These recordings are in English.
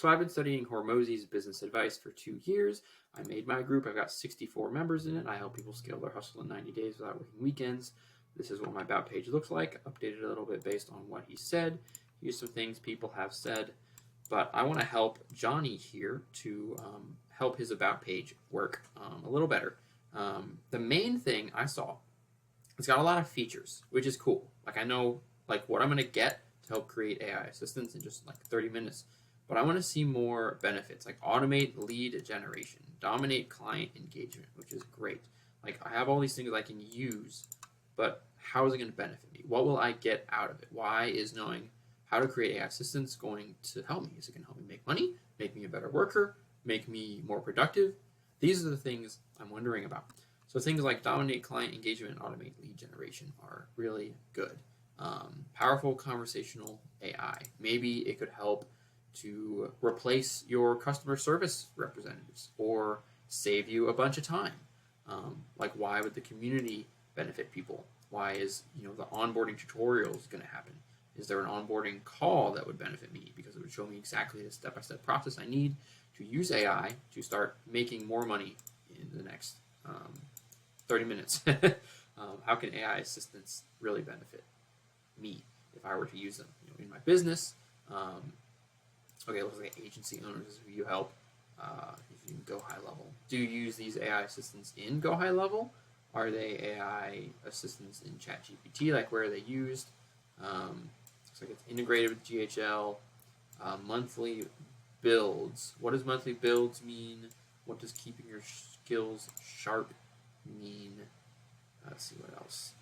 So I've been studying Hormozy's business advice for 2 years. I made my group. I've got 64 members in it. I help people scale their hustle in 90 days without working weekends. This is what my about page looks like, updated a little bit based on what he said. Here's some things people have said. But I want to help Johnny here to help his about page work a little better. The main thing I saw, it's got a lot of features, which is cool. Like I know like what I'm going to get to help create AI assistants in just like 30 minutes. But I want to see more benefits, like automate lead generation, dominate client engagement, which is great. Like I have all these things I can use, but how is it going to benefit me? What will I get out of it? Why is knowing how to create AI assistants going to help me? Is it going to help me make money, make me a better worker, make me more productive? These are the things I'm wondering about. So things like dominate client engagement and automate lead generation are really good. Powerful conversational AI. Maybe it could help to replace your customer service representatives or save you a bunch of time. Like why would the community benefit people? Why is the onboarding tutorials going to happen? Is there an onboarding call that would benefit me because it would show me exactly the step-by-step process I need to use AI to start making more money in the next 30 minutes? How can AI assistants really benefit me if I were to use them in my business? Okay, looks like agency owners who you help. If you can go high level. Do you use these AI assistants in Go High Level? Are they AI assistants in ChatGPT? Like where are they used? Looks like it's integrated with GHL. Monthly builds. What does monthly builds mean? What does keeping your skills sharp mean? Let's see what else.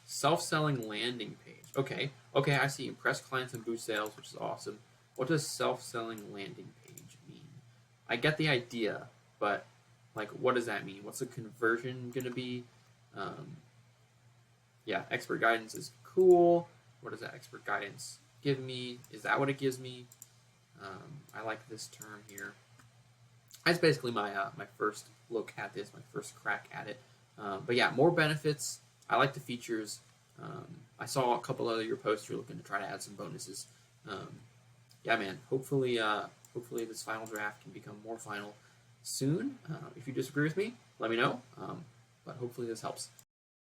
Self-selling landing page. Okay, I see. Impress clients and boost sales, which is awesome. What does self-selling landing page mean? I get the idea, but like, what does that mean? What's the conversion gonna be? Yeah, expert guidance is cool. What does that expert guidance give me? Is that what it gives me? I like this term here. That's basically my my first look at this, my first crack at it. But yeah, more benefits. I like the features. I saw a couple other your posts. You're looking to try to add some bonuses. Yeah, man. Hopefully this final draft can become more final soon. If you disagree with me, let me know. But hopefully this helps.